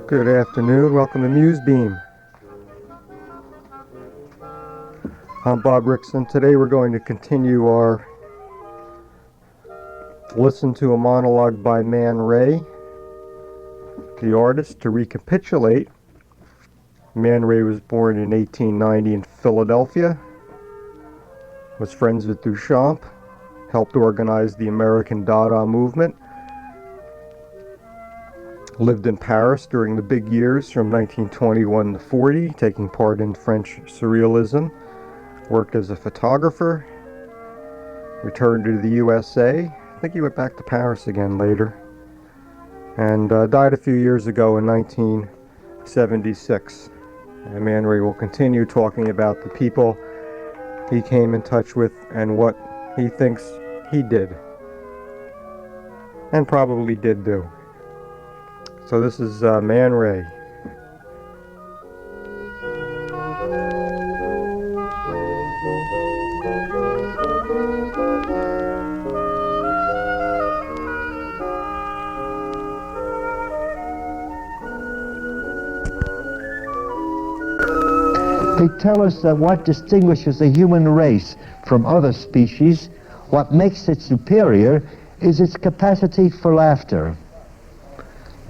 Good afternoon. Welcome to Musebeam. I'm Bob Rixon. Today we're going to continue our listen to a monologue by Man Ray, the artist. To recapitulate, Man Ray was born in 1890 in Philadelphia, was friends with Duchamp, helped organize the American Dada movement, lived in Paris during the big years from 1921 to 40, taking part in French Surrealism, worked as a photographer, returned to the USA. I think he went back to Paris again later, and died a few years ago in 1976. And Man Ray will continue talking about the people he came in touch with and what he thinks he did, and probably did do. So this is Man Ray. They tell us that what distinguishes the human race from other species, what makes it superior, is its capacity for laughter.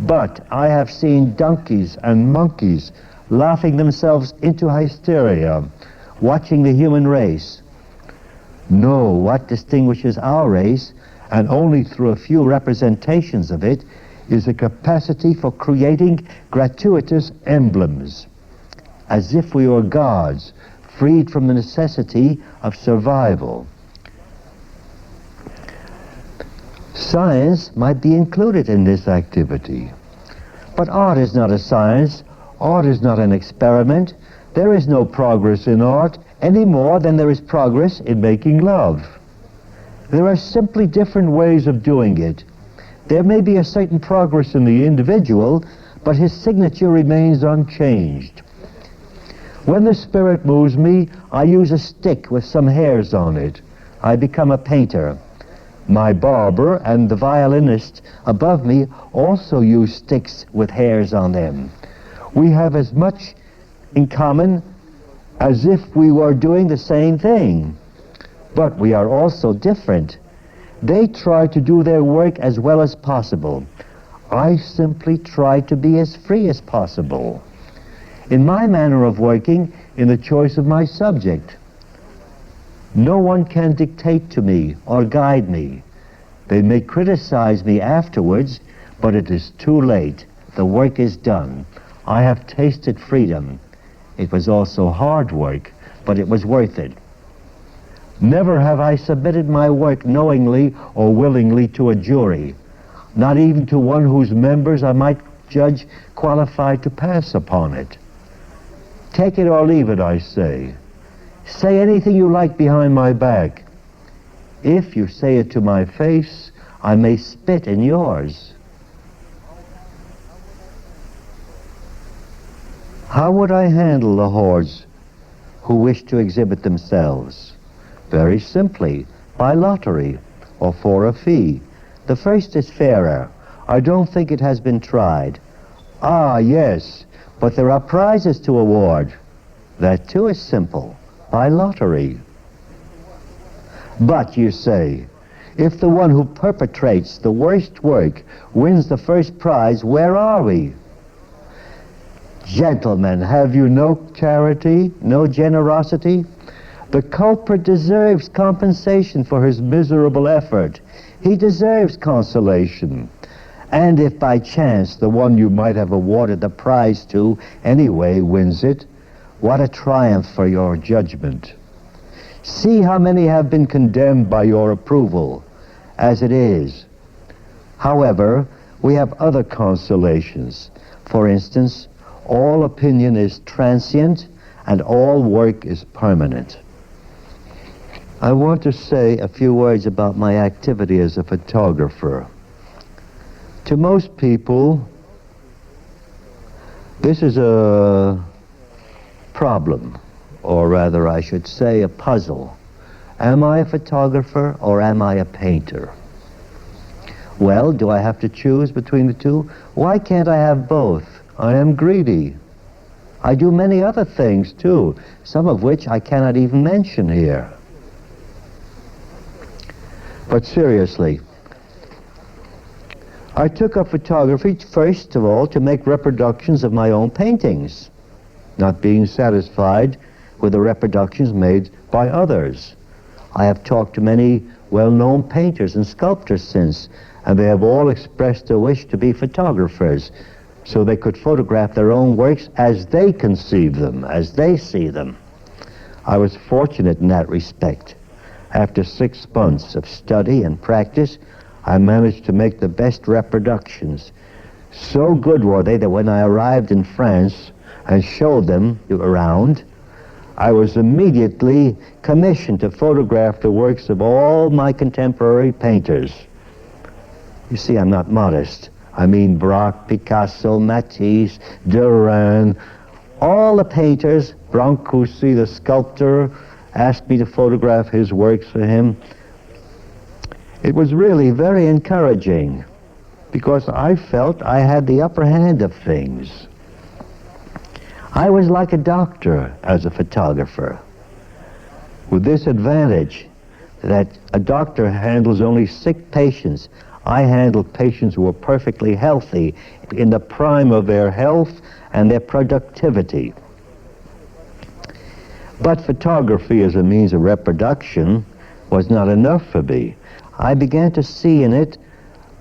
But I have seen donkeys and monkeys laughing themselves into hysteria, watching the human race. No, what distinguishes our race, and only through a few representations of it, is a capacity for creating gratuitous emblems, as if we were gods, freed from the necessity of survival. Science might be included in this activity. But art is not a science. Art is not an experiment. There is no progress in art any more than there is progress in making love. There are simply different ways of doing it. There may be a certain progress in the individual, but his signature remains unchanged. When the spirit moves me, I use a stick with some hairs on it. I become a painter. My barber and the violinist above me also use sticks with hairs on them. We have as much in common as if we were doing the same thing. But we are also different. They try to do their work as well as possible. I simply try to be as free as possible in my manner of working, in the choice of my subject. No one can dictate to me or guide me. They may criticize me afterwards, but it is too late. The work is done. I have tasted freedom. It was also hard work, but it was worth it. Never have I submitted my work knowingly or willingly to a jury, not even to one whose members I might judge qualified to pass upon it. Take it or leave it, I say. Say anything you like behind my back. If you say it to my face, I may spit in yours. How would I handle the hordes who wish to exhibit themselves? Very simply, by lottery or for a fee. The first is fairer. I don't think it has been tried. Ah, yes, but there are prizes to award. That too is simple, by lottery. But, you say, if the one who perpetrates the worst work wins the first prize, where are we? Gentlemen, have you no charity, no generosity? The culprit deserves compensation for his miserable effort. He deserves consolation. And if by chance the one you might have awarded the prize to anyway wins it, what a triumph for your judgment. See how many have been condemned by your approval, as it is. However, we have other consolations. For instance, all opinion is transient and all work is permanent. I want to say a few words about my activity as a photographer. To most people, this is a problem, or rather I should say a puzzle. Am I a photographer or am I a painter? Well, do I have to choose between the two? Why can't I have both? I am greedy. I do many other things too, some of which I cannot even mention here. But seriously, I took up photography first of all to make reproductions of my own paintings, not being satisfied with the reproductions made by others. I have talked to many well-known painters and sculptors since, and they have all expressed a wish to be photographers, so they could photograph their own works as they conceive them, as they see them. I was fortunate in that respect. After 6 months of study and practice, I managed to make the best reproductions. So good were they that when I arrived in France and showed them around, I was immediately commissioned to photograph the works of all my contemporary painters. You see, I'm not modest. I mean Braque, Picasso, Matisse, Derain, all the painters. Brancusi, the sculptor, asked me to photograph his works for him. It was really very encouraging because I felt I had the upper hand of things. I was like a doctor as a photographer, with this advantage that a doctor handles only sick patients. I handled patients who were perfectly healthy, in the prime of their health and their productivity. But photography as a means of reproduction was not enough for me. I began to see in it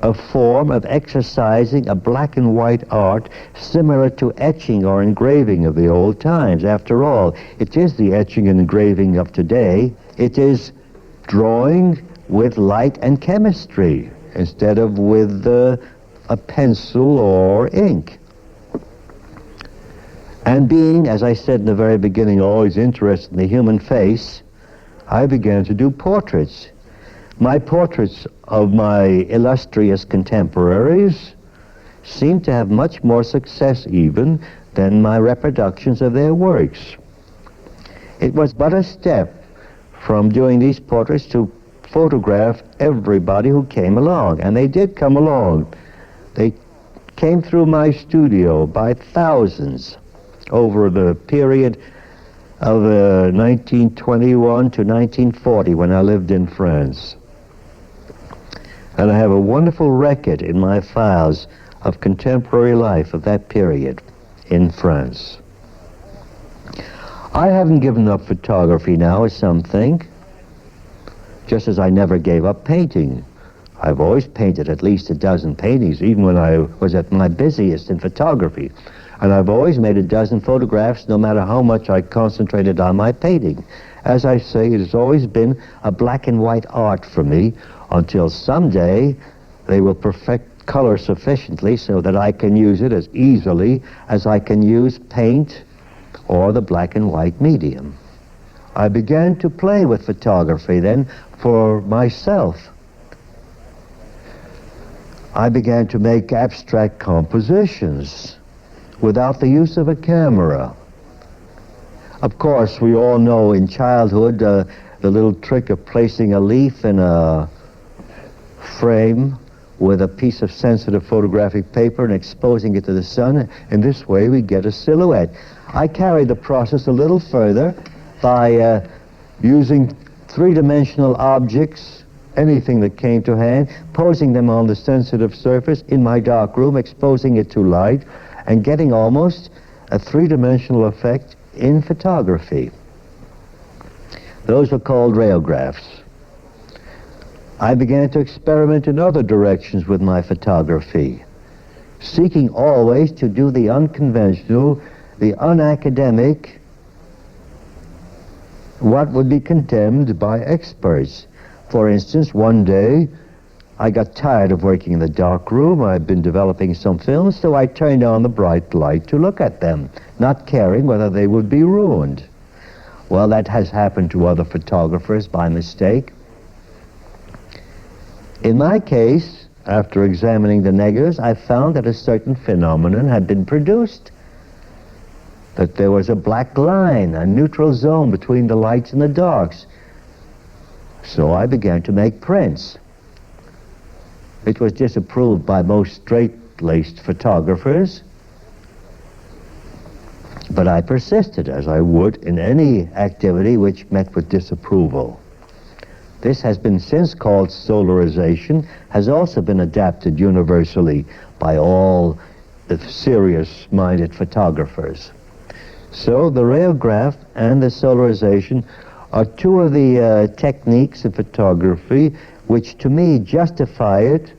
a form of exercising a black and white art similar to etching or engraving of the old times. After all, it is the etching and engraving of today. It is drawing with light and chemistry instead of with a pencil or ink. And being, as I said in the very beginning, always interested in the human face, I began to do portraits. My portraits of my illustrious contemporaries seem to have much more success even than my reproductions of their works. It was but a step from doing these portraits to photograph everybody who came along, and they did come along. They came through my studio by thousands over the period of 1921 to 1940 when I lived in France. And I have a wonderful record in my files of contemporary life of that period in France. I haven't given up photography now, as some think, just as I never gave up painting. I've always painted at least a dozen paintings, even when I was at my busiest in photography. And I've always made a dozen photographs, no matter how much I concentrated on my painting. As I say, it has always been a black and white art for me, until someday they will perfect color sufficiently so that I can use it as easily as I can use paint or the black and white medium. I began to play with photography then for myself. I began to make abstract compositions without the use of a camera. Of course, we all know in childhood the little trick of placing a leaf in a frame with a piece of sensitive photographic paper and exposing it to the sun. In this way, we get a silhouette. I carried the process a little further by using three-dimensional objects, anything that came to hand, posing them on the sensitive surface in my dark room, exposing it to light, and getting almost a three-dimensional effect in photography. Those were called rayographs. I began to experiment in other directions with my photography, seeking always to do the unconventional, the unacademic, what would be condemned by experts. For instance, one day I got tired of working in the dark room. I'd been developing some films, so I turned on the bright light to look at them, not caring whether they would be ruined. Well, that has happened to other photographers by mistake. In my case, after examining the negatives, I found that a certain phenomenon had been produced, that there was a black line, a neutral zone between the lights and the darks. So I began to make prints. It was disapproved by most straight-laced photographers, But I persisted, as I would in any activity which met with disapproval. This has been since called solarization, has also been adapted universally by all the serious-minded photographers. So the rayograph and the solarization are two of the techniques of photography which to me justify it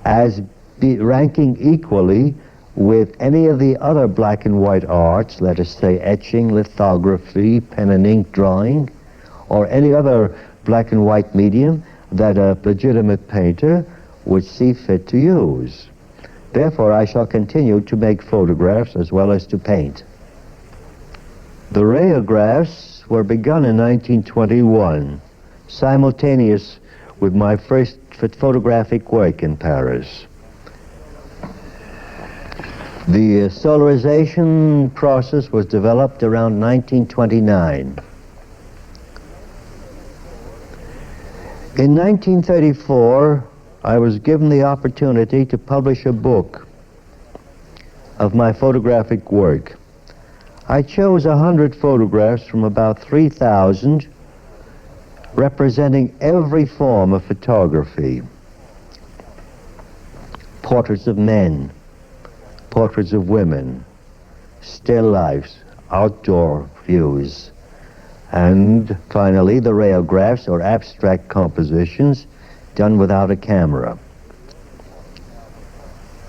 as ranking equally with any of the other black and white arts, let us say etching, lithography, pen and ink drawing, or any other black and white medium that a legitimate painter would see fit to use. Therefore, I shall continue to make photographs as well as to paint. The rayographs were begun in 1921, simultaneous with my first photographic work in Paris. The solarization process was developed around 1929. In 1934, I was given the opportunity to publish a book of my photographic work. I chose 100 photographs from about 3,000, representing every form of photography. Portraits of men, portraits of women, still lifes, outdoor views, and finally the rayographs or abstract compositions done without a camera.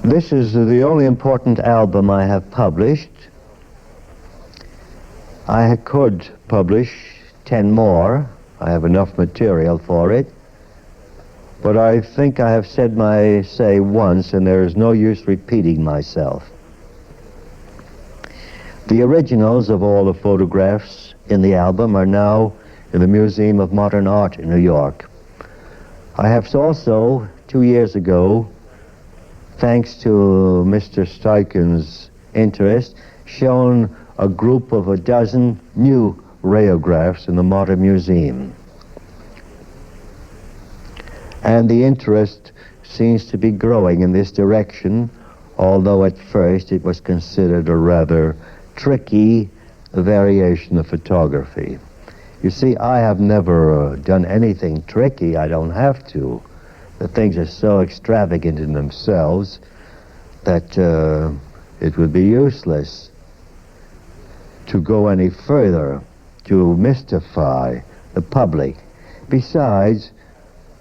This is the only important album I have published. I could publish 10 more. I have enough material for it. But I think I have said my say once, and there is no use repeating myself. The originals of all the photographs in the album are now in the Museum of Modern Art in New York. I have also, 2 years ago, thanks to Mr. Steichen's interest, shown a group of a dozen new rayographs in the Modern Museum. And the interest seems to be growing in this direction, although at first it was considered a rather tricky variation of photography. You see, I have never done anything tricky. I don't have to. The things are so extravagant in themselves that it would be useless to go any further to mystify the public. Besides,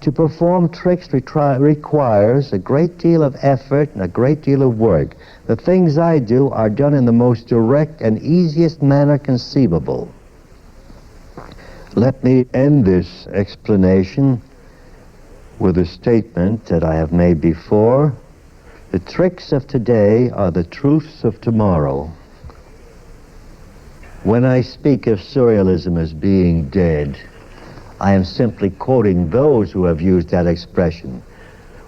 to perform tricks requires a great deal of effort and a great deal of work. The things I do are done in the most direct and easiest manner conceivable. Let me end this explanation with a statement that I have made before. The tricks of today are the truths of tomorrow. When I speak of surrealism as being dead, I am simply quoting those who have used that expression.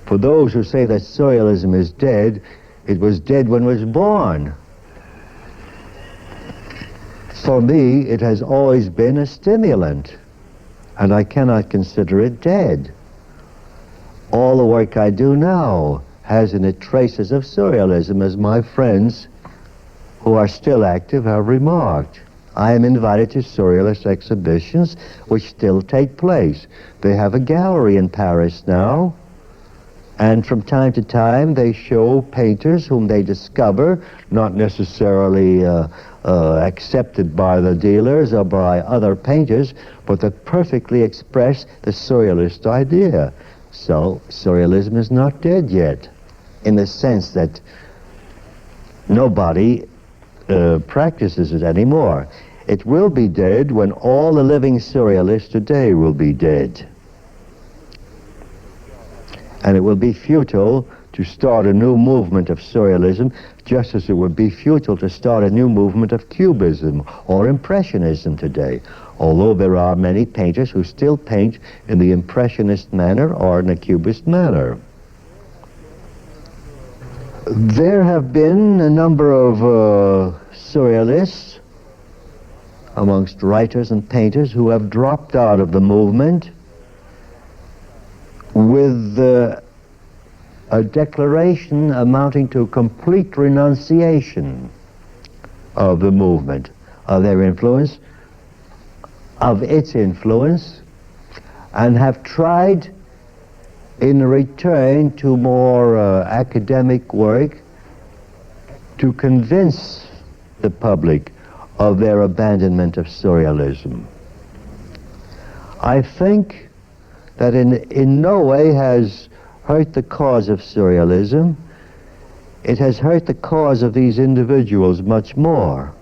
For those who say that surrealism is dead, it was dead when it was born. For me, it has always been a stimulant, and I cannot consider it dead. All the work I do now has in it traces of surrealism, as my friends who are still active have remarked. I am invited to Surrealist Exhibitions, which still take place. They have a gallery in Paris now, and from time to time they show painters whom they discover, not necessarily accepted by the dealers or by other painters, but that perfectly express the Surrealist idea. So Surrealism is not dead yet, in the sense that nobody practices it anymore. It will be dead when all the living surrealists today will be dead. And it will be futile to start a new movement of surrealism, just as it would be futile to start a new movement of cubism or impressionism today, although there are many painters who still paint in the impressionist manner or in a cubist manner. There have been a number of surrealists amongst writers and painters who have dropped out of the movement with a declaration amounting to complete renunciation. of the movement, of their influence, of its influence, and have tried, in return to more academic work, to convince the public of their abandonment of surrealism. I think that in no way has hurt the cause of surrealism. It has hurt the cause of these individuals much more,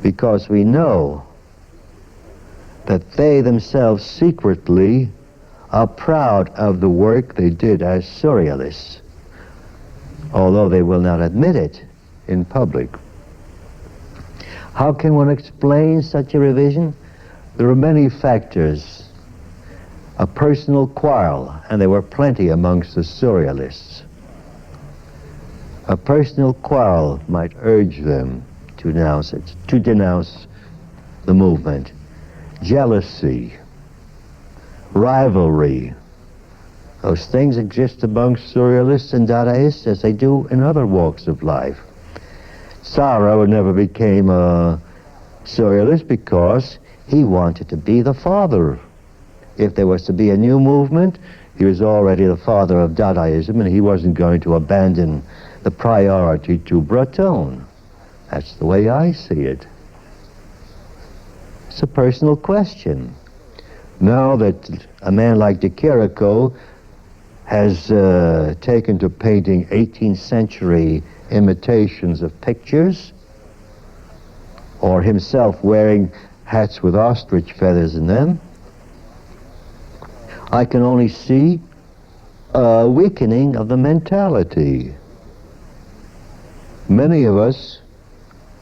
because we know that they themselves secretly are proud of the work they did as surrealists, although they will not admit it in public. How can one explain such a revision? There are many factors. A personal quarrel, and there were plenty amongst the surrealists. A personal quarrel might urge them to denounce it, to denounce the movement. Jealousy, rivalry, those things exist amongst surrealists and Dadaists as they do in other walks of life. Sarah never became a surrealist because he wanted to be the father. If there was to be a new movement, he was already the father of Dadaism, and he wasn't going to abandon the priority to Breton. That's the way I see it. It's a personal question. Now that a man like de Chirico has taken to painting 18th century imitations of pictures, or himself wearing hats with ostrich feathers in them, I can only see a weakening of the mentality. Many of us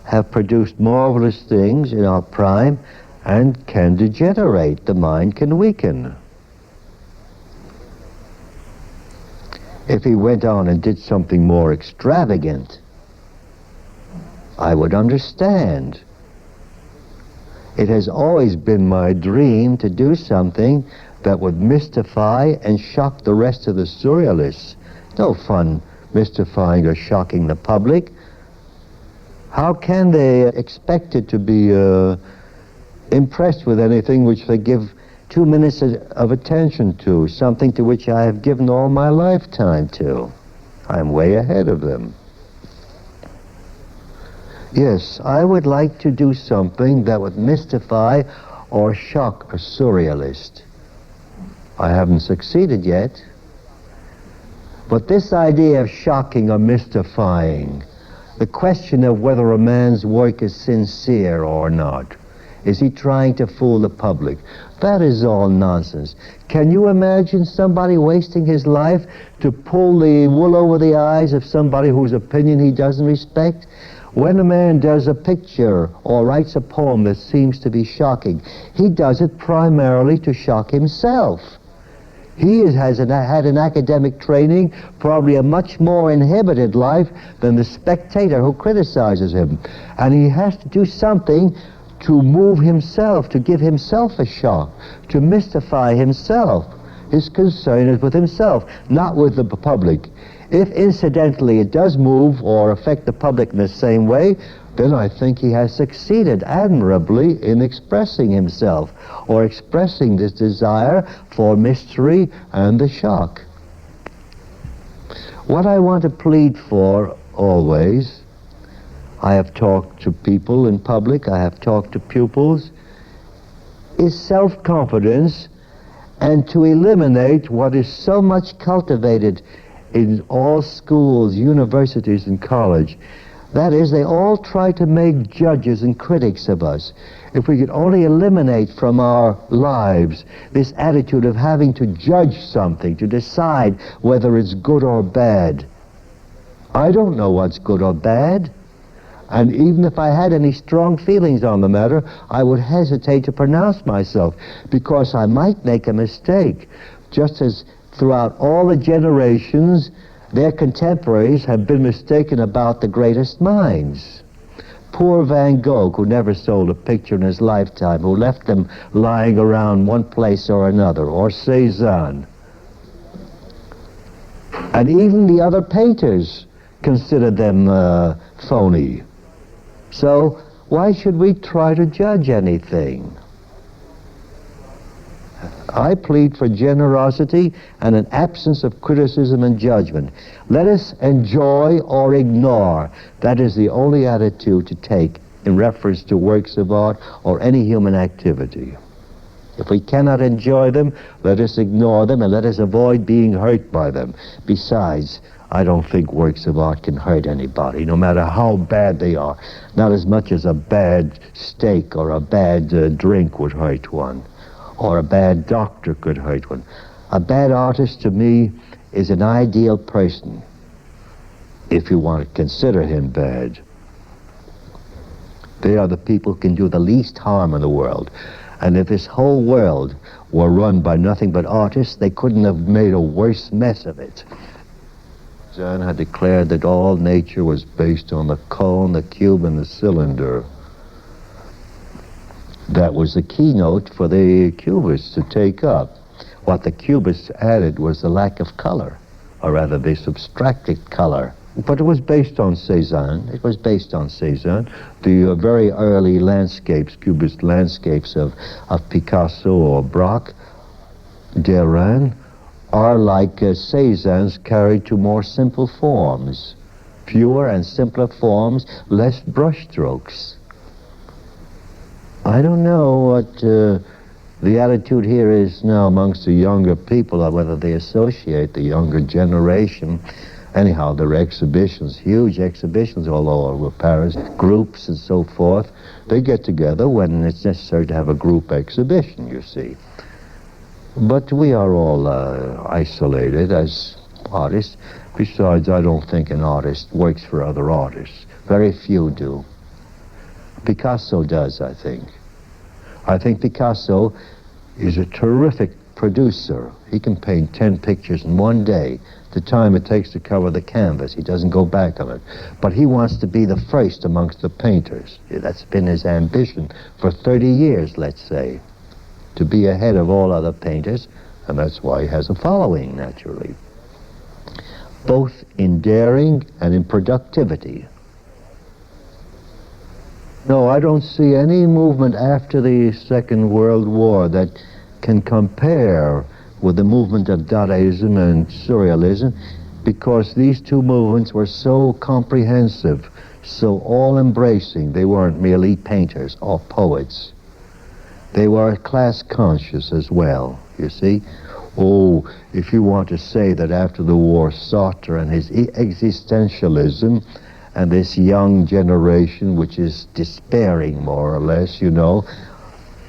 have produced marvelous things in our prime and can degenerate. The mind can weaken. If he went on and did something more extravagant, I would understand. It has always been my dream to do something that would mystify and shock the rest of the surrealists. No fun mystifying or shocking the public. How can they expect it to be impressed with anything which they give 2 minutes of attention to, something to which I have given all my lifetime to? I'm way ahead of them. Yes, I would like to do something that would mystify or shock a surrealist. I haven't succeeded yet. But this idea of shocking or mystifying, the question of whether a man's work is sincere or not, is he trying to fool the public? That is all nonsense. Can you imagine somebody wasting his life to pull the wool over the eyes of somebody whose opinion he doesn't respect? When a man does a picture or writes a poem that seems to be shocking, he does it primarily to shock himself. He had an academic training, probably a much more inhibited life than the spectator who criticizes him. And he has to do something to move himself, to give himself a shock, to mystify himself. His concern is with himself, not with the public. If incidentally it does move or affect the public in the same way, then I think he has succeeded admirably in expressing himself, or expressing this desire for mystery and the shock. What I want to plead for always, I have talked to people in public, I have talked to pupils, is self-confidence, and to eliminate what is so much cultivated in all schools, universities, and college. That is, they all try to make judges and critics of us. If we could only eliminate from our lives this attitude of having to judge something, to decide whether it's good or bad. I don't know what's good or bad. And even if I had any strong feelings on the matter, I would hesitate to pronounce myself, because I might make a mistake, just as throughout all the generations, their contemporaries have been mistaken about the greatest minds. Poor Van Gogh, who never sold a picture in his lifetime, who left them lying around one place or another, or Cézanne. And even the other painters considered them phony. So why should we try to judge anything? I plead for generosity and an absence of criticism and judgment. Let us enjoy or ignore. That is the only attitude to take in reference to works of art or any human activity. If we cannot enjoy them, let us ignore them and let us avoid being hurt by them. Besides, I don't think works of art can hurt anybody, no matter how bad they are. Not as much as a bad steak or a bad drink would hurt one, or a bad doctor could hurt one. A bad artist, to me, is an ideal person, if you want to consider him bad. They are the people who can do the least harm in the world. And if this whole world were run by nothing but artists, they couldn't have made a worse mess of it. Cézanne had declared that all nature was based on the cone, the cube, and the cylinder. That was the keynote for the Cubists to take up. What the Cubists added was the lack of color, or rather they subtracted color. But it was based on Cézanne. It was based on Cézanne. The very early landscapes, Cubist landscapes of Picasso or Braque, Derain, are like Cézanne's carried to more simple forms. Fewer and simpler forms, less brushstrokes. I don't know what the attitude here is now amongst the younger people, or whether they associate the younger generation. Anyhow, there are exhibitions, huge exhibitions all over Paris, groups and so forth. They get together when it's necessary to have a group exhibition, you see. But we are all isolated as artists. Besides, I don't think an artist works for other artists. Very few do. Picasso does, I think. I think Picasso is a terrific producer. He can paint 10 pictures in one day. The time it takes to cover the canvas, he doesn't go back on it. But he wants to be the first amongst the painters. That's been his ambition for 30 years, let's say, to be ahead of all other painters, and that's why he has a following, naturally, both in daring and in productivity. No, I don't see any movement after the Second World War that can compare with the movement of Dadaism and Surrealism, because these two movements were so comprehensive, so all-embracing. They weren't merely painters or poets. They were class conscious as well, you see. Oh, if you want to say that after the war, Sartre and his existentialism and this young generation, which is despairing more or less, you know,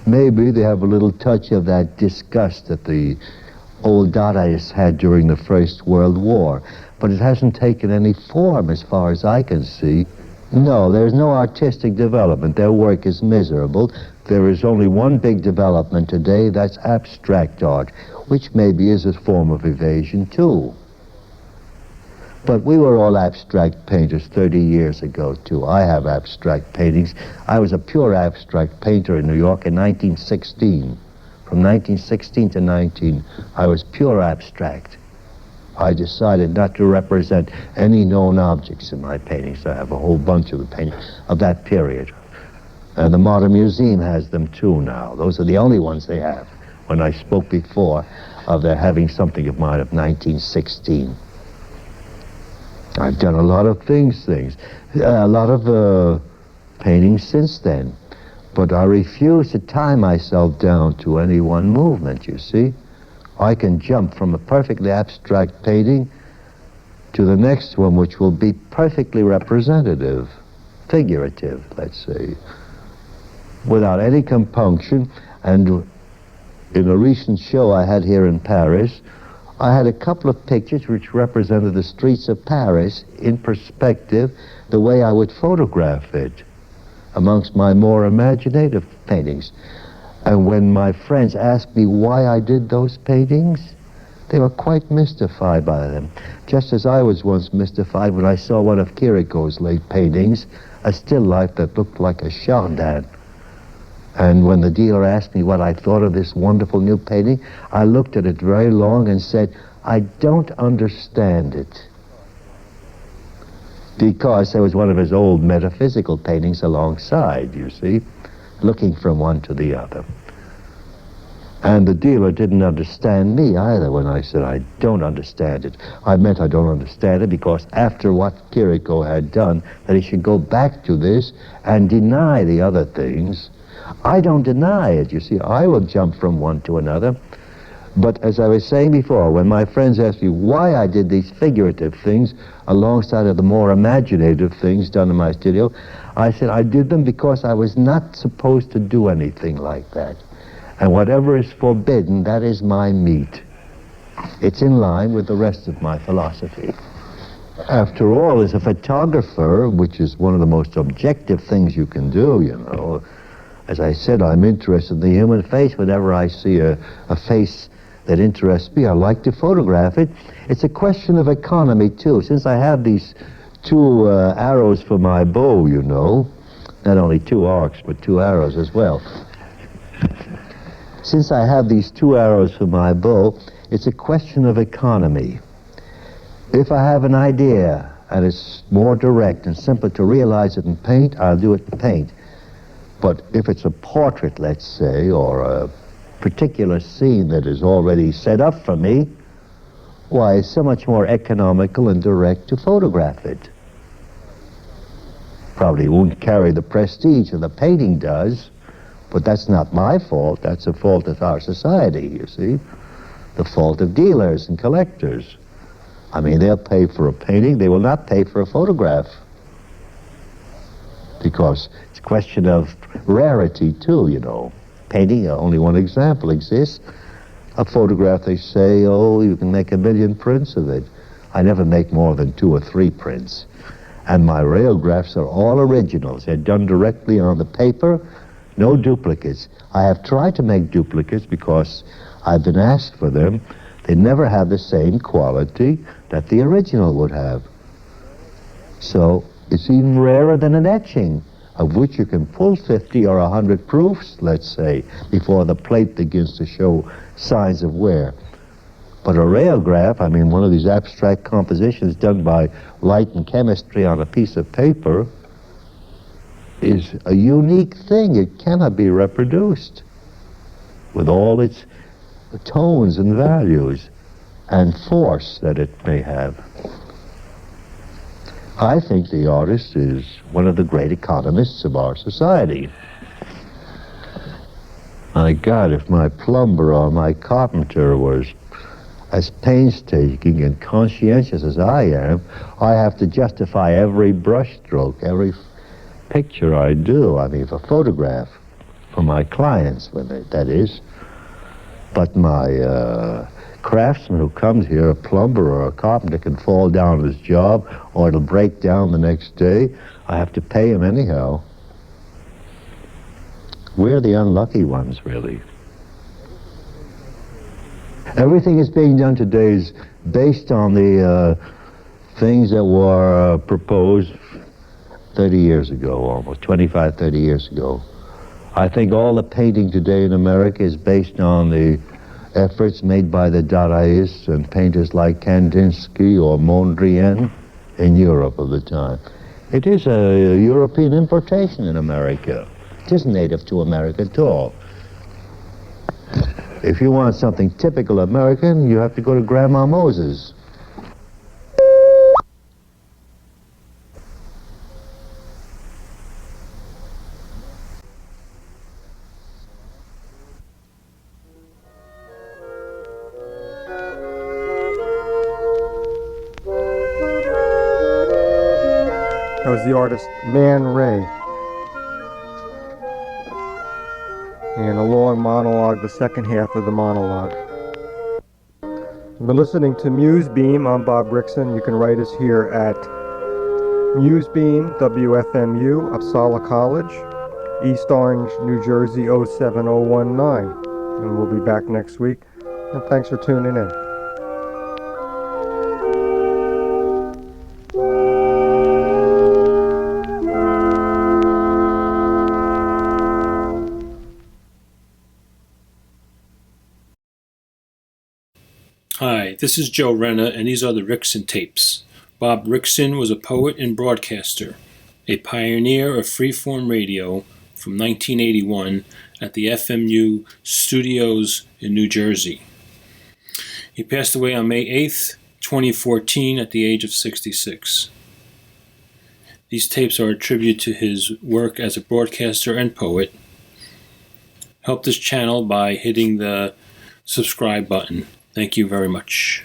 maybe they have a little touch of that disgust that the old Dadaists had during the First World War. But it hasn't taken any form as far as I can see. No, there's no artistic development. Their work is miserable. There is only one big development today, that's abstract art, which maybe is a form of evasion too. But we were all abstract painters 30 years ago, too. I have abstract paintings. I was a pure abstract painter in New York in 1916. From 1916 to 19, I was pure abstract. I decided not to represent any known objects in my paintings. I have a whole bunch of the paintings of that period. And the Modern Museum has them, too, now. Those are the only ones they have. When I spoke before of their having something of mine of 1916. I've done a lot of a lot of paintings since then, but I refuse to tie myself down to any one movement, you see. I can jump from a perfectly abstract painting to the next one, which will be perfectly representative, figurative, let's say, without any compunction. And in a recent show I had here in Paris, I had a couple of pictures which represented the streets of Paris in perspective, the way I would photograph it, amongst my more imaginative paintings. And when my friends asked me why I did those paintings, they were quite mystified by them. Just as I was once mystified when I saw one of Chirico's late paintings, a still life that looked like a Chardin. And when the dealer asked me what I thought of this wonderful new painting, I looked at it very long and said, I don't understand it. because there was one of his old metaphysical paintings alongside, you see, looking from one to the other. And the dealer didn't understand me either when I said, I don't understand it. I meant I don't understand it because after what Kiriko had done, that he should go back to this and deny the other things. I don't deny it, you see. I will jump from one to another. But as I was saying before, when my friends asked me why I did these figurative things alongside of the more imaginative things done in my studio, I said I did them because I was not supposed to do anything like that. And whatever is forbidden, that is my meat. It's in line with the rest of my philosophy. After all, as a photographer, which is one of the most objective things you can do, you know, as I said, I'm interested in the human face. Whenever I see a face that interests me, I like to photograph it. It's a question of economy, too. Since I have these two arrows for my bow, you know, not only two arcs, but two arrows as well. Since I have these two arrows for my bow, it's a question of economy. If I have an idea and it's more direct and simpler to realize it in paint, I'll do it in paint. But if it's a portrait, let's say, or a particular scene that is already set up for me, why, it's so much more economical and direct to photograph it. Probably won't carry the prestige that the painting does, but that's not my fault. That's the fault of our society, you see. The fault of dealers and collectors. I mean, they'll pay for a painting, they will not pay for a photograph. Because it's a question of rarity, too, you know. Painting, only one example exists. A photograph, they say, oh, you can make 1 million prints of it. I never make more than 2 or 3 prints. And my railgraphs are all originals. They're done directly on the paper, no duplicates. I have tried to make duplicates because I've been asked for them. They never have the same quality that the original would have. So it's even rarer than an etching, of which you can pull 50 or 100 proofs, let's say, before the plate begins to show signs of wear. But a railgraph, I mean, one of these abstract compositions done by light and chemistry on a piece of paper, is a unique thing. It cannot be reproduced with all its tones and values and force that it may have. I think the artist is one of the great economists of our society. My God, if my plumber or my carpenter was as painstaking and conscientious as I am, I have to justify every brushstroke, every picture I do. I mean, a photograph for my clients, that is. But my craftsman who comes here, a plumber or a carpenter, can fall down on his job, or it'll break down the next day. I have to pay him anyhow. We're the unlucky ones, really. Everything that's being done today is based on the things that were proposed 30 years ago, almost 25, 30 years ago. I think all the painting today in America is based on the efforts made by the Dadaists and painters like Kandinsky or Mondrian in Europe of the time. It is a European importation in America. It isn't native to America at all. If you want something typical American, you have to go to Grandma Moses. That was the artist Man Ray. And a long monologue, the second half of the monologue. You've been listening to Musebeam. I'm Bob Rixon. You can write us here at Musebeam, WFMU, Uppsala College, East Orange, New Jersey 07019. And we'll be back next week. And thanks for tuning in. Hi, this is Joe Renner, and these are the Rixon tapes. Bob Rixon was a poet and broadcaster, a pioneer of freeform radio from 1981 at the FMU studios in New Jersey. He passed away on May 8th, 2014 at the age of 66. These tapes are a tribute to his work as a broadcaster and poet. Help this channel by hitting the subscribe button. Thank you very much.